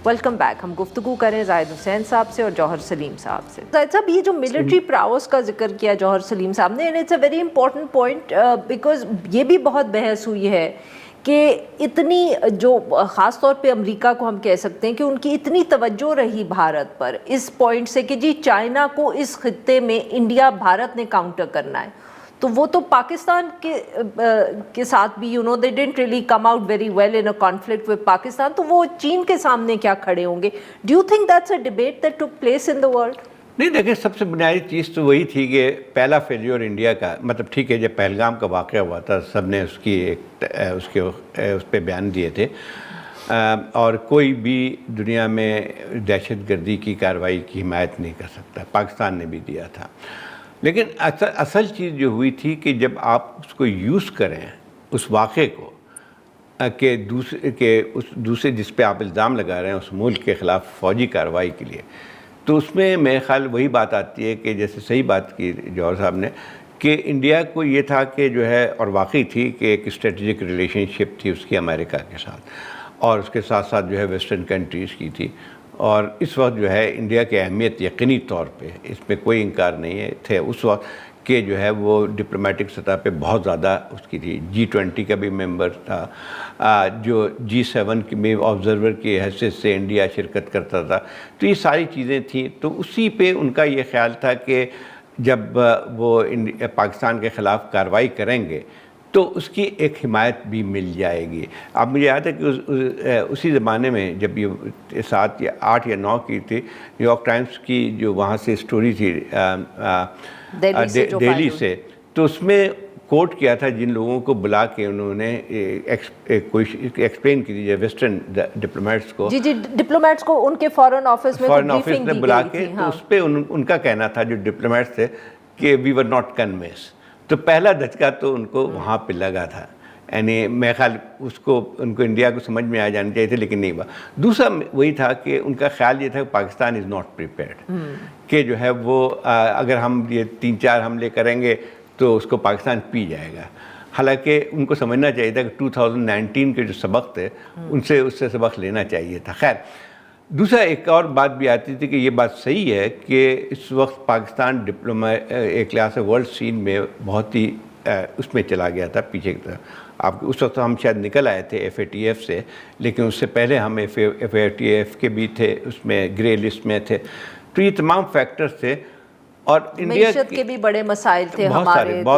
Welcome back. ہم گفتگو کریں زاہد حسین صاحب سے اور جوہر سلیم صاحب سے. زاہد صاحب, یہ جو ملٹری پراؤس کا ذکر کیا جوہر سلیم صاحب نے, and it's a very important point because یہ بھی بہت بحث ہوئی ہے کہ اتنی جو خاص طور پہ امریکہ کو ہم کہہ سکتے ہیں کہ ان کی اتنی توجہ رہی بھارت پر اس پوائنٹ سے کہ جی چائنا کو اس خطے میں انڈیا بھارت نے کاؤنٹر کرنا ہے, تو وہ تو پاکستان کے ساتھ بھی they didn't really come out very well in a conflict with Pakistan, تو وہ چین کے سامنے کیا کھڑے ہوں گے؟ Do you think that's a debate that took place in the world? نہیں دیکھیں, سب سے بنیادی چیز تو وہی تھی کہ پہلا فیلیور انڈیا کا, مطلب ٹھیک ہے جب پہلگام کا واقعہ ہوا تھا سب نے اس پہ بیان دیے تھے, اور کوئی بھی دنیا میں دہشت گردی کی کارروائی کی حمایت نہیں کر سکتا, پاکستان نے بھی دیا تھا. لیکن اصل چیز جو ہوئی تھی کہ جب آپ اس کو یوز کریں اس واقعے کو کہ دوسرے جس پہ آپ الزام لگا رہے ہیں اس ملک کے خلاف فوجی کارروائی کے لیے, تو اس میں میرے خیال وہی بات آتی ہے کہ جیسے صحیح بات کی جوہر صاحب نے کہ انڈیا کو یہ تھا کہ جو ہے, اور واقعی تھی کہ ایک اسٹریٹجک ریلیشن شپ تھی اس کی امریکہ کے ساتھ, اور اس کے ساتھ ساتھ جو ہے ویسٹرن کنٹریز کی تھی, اور اس وقت جو ہے انڈیا کی اہمیت یقینی طور پہ اس میں کوئی انکار نہیں ہے تھے اس وقت کہ جو ہے وہ ڈپلومیٹک سطح پہ بہت زیادہ اس کی تھی. G20 کا بھی ممبر تھا, جو G7 کی میں آبزرور کی حیثیت سے انڈیا شرکت کرتا تھا, تو یہ ساری چیزیں تھیں. تو اسی پہ ان کا یہ خیال تھا کہ جب وہ پاکستان کے خلاف کارروائی کریں گے تو اس کی ایک حمایت بھی مل جائے گی. اب مجھے یاد ہے کہ اسی زمانے میں جب یہ 7 یا 8 یا 9 کی تھی, نیو یارک ٹائمز کی جو وہاں سے اسٹوری تھی دہلی سے, تو اس میں کوٹ کیا تھا جن لوگوں کو بلا کے انہوں نے ایکسپلین کی تھی ویسٹرن ڈپلومیٹس کو, جی ڈپلومیٹس کو ان کے فارن آفس میں بلا کے, تو اس پہ ان کا کہنا تھا جو ڈپلومیٹس تھے کہ وی ور ناٹ کنوینس. تو پہلا دھچکا تو ان کو وہاں پہ لگا تھا, یعنی میں خیال ان کو انڈیا کو سمجھ میں آ جانا چاہیے تھے, لیکن نہیں ہوا. دوسرا وہی تھا کہ ان کا خیال یہ تھا کہ پاکستان از ناٹ پریپیئرڈ, کہ جو ہے وہ اگر ہم یہ 3-4 حملے کریں گے تو اس کو پاکستان پی جائے گا. حالانکہ ان کو سمجھنا چاہیے تھا کہ 2019 کے جو سبق تھے اس سے سبق لینا چاہیے تھا. خیر, دوسرا ایک اور بات بھی آتی تھی کہ یہ بات صحیح ہے کہ اس وقت پاکستان ایک لحاظ سے ورلڈ سین میں بہت ہی اس میں چلا گیا تھا پیچھے کی طرف. اس وقت ہم شاید نکل آئے تھے FATF سے, لیکن اس سے پہلے ہم FATF کے بھی تھے, اس میں گرے لسٹ میں تھے. تو یہ تمام فیکٹرز تھے, اور انڈیا کے بھی بڑے مسائل تھے, بہت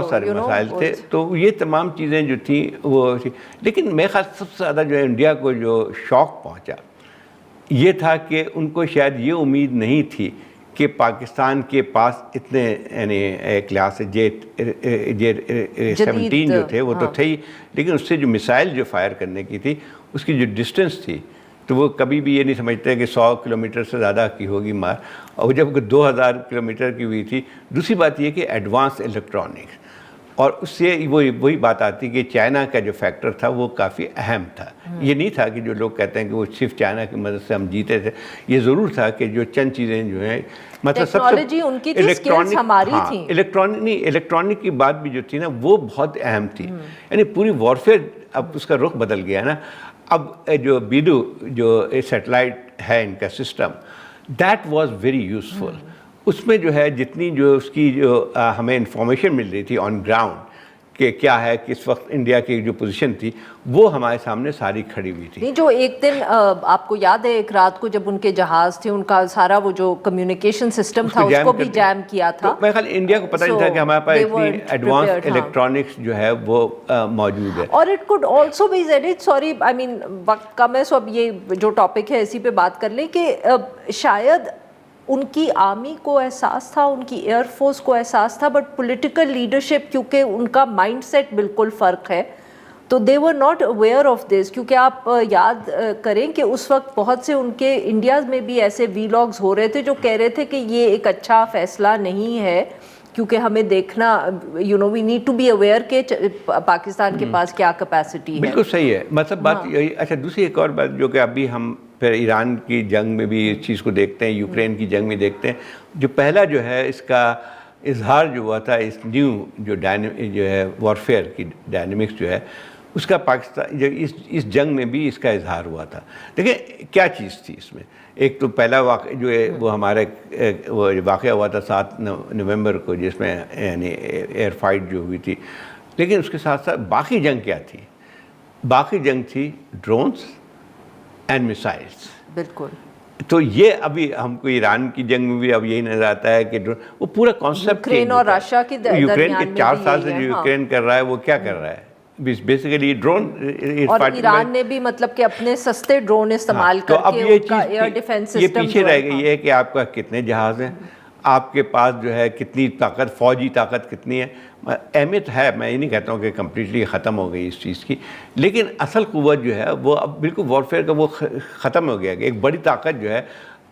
سارے مسائل تھے. تو یہ تمام چیزیں جو تھیں وہ تھی. لیکن میرے خیال سب سے زیادہ جو ہے انڈیا کو جو شوق پہنچا یہ تھا کہ ان کو شاید یہ امید نہیں تھی کہ پاکستان کے پاس اتنے, یعنی ایک لحاظ سے J-17 جو تھے وہ تو تھے ہی, لیکن اس سے جو میسائل جو فائر کرنے کی تھی اس کی جو ڈسٹنس تھی, تو وہ کبھی بھی یہ نہیں سمجھتے کہ 100 کلومیٹر سے زیادہ کی ہوگی مار, اور جب 2000 کلومیٹر کی ہوئی تھی. دوسری بات یہ کہ ایڈوانس الیکٹرانکس, اور اس سے وہی بات آتی کہ چائنا کا جو فیکٹر تھا وہ کافی اہم تھا. یہ نہیں تھا کہ جو لوگ کہتے ہیں کہ وہ صرف چائنا کی مدد سے ہم جیتے تھے, یہ ضرور تھا کہ جو چند چیزیں جو ہیں, مطلب ٹیکنالوجی ان کی تھی, سکلز ہماری تھیں. الیکٹرانک کی بات بھی جو تھی نا وہ بہت اہم تھی. یعنی پوری وارفیئر اب اس کا رخ بدل گیا نا. اب جو بیڈو جو سیٹلائٹ ہے ان کا system, that was very useful. اس میں جو ہے جتنی جو اس کی جو ہمیں انفارمیشن مل رہی تھی آن گراؤنڈ کہ کیا ہے کہ اس وقت انڈیا کی جو پوزیشن تھی وہ ہمارے سامنے ساری کھڑی ہوئی تھی. نہیں, جو ایک دن آپ کو یاد ہے ایک رات کو جب ان کے جہاز تھے, ان کا سارا وہ جو کمیونیکیشن سسٹم تھا اس کو بھی جیم کیا تھا. میرے خیال انڈیا کو پتہ نہیں تھا کہ ہمارے پاس اتنی ایڈوانس الیکٹرانکس جو ہے وہ موجود ہے. اور it could also be said, sorry I mean وقت کم ہے سو اب یہ جو ٹاپک ہے اسی پہ بات کر لیں, کہ شاید ان کی آرمی کو احساس تھا, ان کی ایئر فورس کو احساس تھا, بٹ پولیٹیکل لیڈرشپ کیونکہ ان کا مائنڈ سیٹ بالکل فرق ہے, تو they were not aware of this. کیونکہ آپ یاد کریں کہ اس وقت بہت سے ان کے انڈیا میں بھی ایسے ویلاگز ہو رہے تھے جو کہہ رہے تھے کہ یہ ایک اچھا فیصلہ نہیں ہے, کیونکہ ہمیں دیکھنا we need to be aware کہ پاکستان کے پاس کیا کیپیسٹی ہے. بالکل صحیح ہے, مطلب بات یہی. اچھا, دوسری ایک اور بات جو کہ ابھی ہم پھر ایران کی جنگ میں بھی اس چیز کو دیکھتے ہیں, یوکرین کی جنگ میں دیکھتے ہیں, جو پہلا جو ہے اس کا اظہار جو ہوا تھا اس نیو جو ہے وارفیئر کی ڈائنمکس جو ہے اس کا پاکستان جو اس جنگ میں بھی اس کا اظہار ہوا تھا. دیکھیں کیا چیز تھی اس میں. ایک تو پہلا واقعہ جو ہے وہ ہمارے وہ واقعہ ہوا تھا 7 نومبر کو، جس میں یعنی ایئر فائٹ جو ہوئی تھی. لیکن اس کے ساتھ ساتھ باقی جنگ کیا تھی؟ باقی جنگ تھی ڈرونز اینڈ میسائلس. بالکل. تو یہ ابھی ہم کو ایران کی جنگ میں بھی اب یہی نظر آتا ہے کہ وہ پورا کانسیپٹ یوکرین اور رشیا کے یوکرین کے 4 سال سے جو یوکرین کر رہا ہے وہ کیا کر رہا ہے؟ Basically drone. اور ایران نے بھی مطلب کہ اپنے سستے ڈرون استعمال کر کے ان کا ایئر ڈیفنس سسٹم یہ پیچھے رہ گئی ہے کہ آپ کا کتنے جہاز ہیں، آپ کے پاس جو ہے کتنی طاقت، فوجی طاقت کتنی ہے. اہمیت ہے، میں یہ نہیں کہتا ہوں کہ کمپلیٹلی ختم ہو گئی اس چیز کی، لیکن اصل قوت جو ہے وہ اب بالکل وارفیئر کا وہ ختم ہو گیا کہ ایک بڑی طاقت جو ہے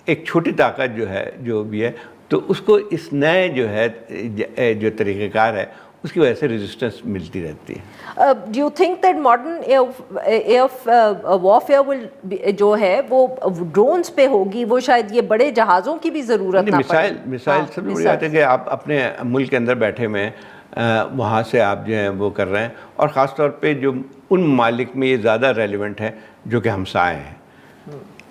ایک چھوٹی طاقت جو ہے جو بھی ہے، تو اس کو اس نئے جو ہے جو طریقہ کار ہے اس کی وجہ سے ریزسٹنس ملتی رہتی ہے. Do you think that modern air warfare جو ہے وہ ڈرونز پہ ہوگی، وہ شاید یہ بڑے جہازوں کی بھی ضرورت نہ پڑے؟ مثال سب بڑی بات ہے کہ آپ اپنے ملک کے اندر بیٹھے ہوئے ہیں، وہاں سے آپ جو ہیں وہ کر رہے ہیں. اور خاص طور پہ جو ان ممالک میں یہ زیادہ ریلیونٹ ہے جو کہ ہمسائے ہیں.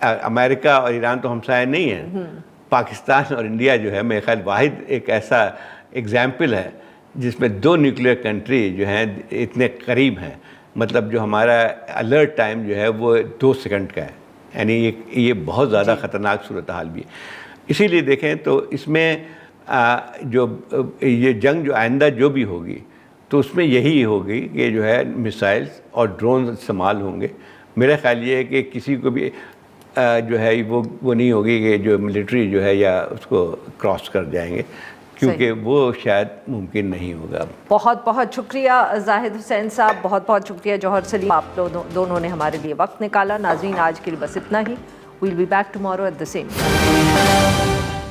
امریکہ اور ایران تو ہمسائے نہیں ہیں. پاکستان اور انڈیا جو ہے میرے خیال واحد ایک ایسا ایگزامپل ہے جس میں 2 نیوکلیئر کنٹری جو ہیں اتنے قریب ہیں. مطلب جو ہمارا الرٹ ٹائم جو ہے وہ 2 سیکنڈ کا ہے، یعنی یہ بہت زیادہ خطرناک صورتحال بھی ہے. اسی لیے دیکھیں تو اس میں جو یہ جنگ جو آئندہ جو بھی ہوگی تو اس میں یہی ہوگی کہ جو ہے میسائلز اور ڈرون استعمال ہوں گے. میرا خیال یہ ہے کہ کسی کو بھی جو ہے وہ نہیں ہوگی کہ جو ملٹری جو ہے یا اس کو کراس کر جائیں گے، کیونکہ وہ شاید ممکن نہیں ہوگا. بہت بہت شکریہ زاہد حسین صاحب، بہت بہت شکریہ جوہر سلیم. آپ دونوں نے ہمارے لیے وقت نکالا. ناظرین آج کے لیے بس اتنا ہی. We'll be back tomorrow at the same.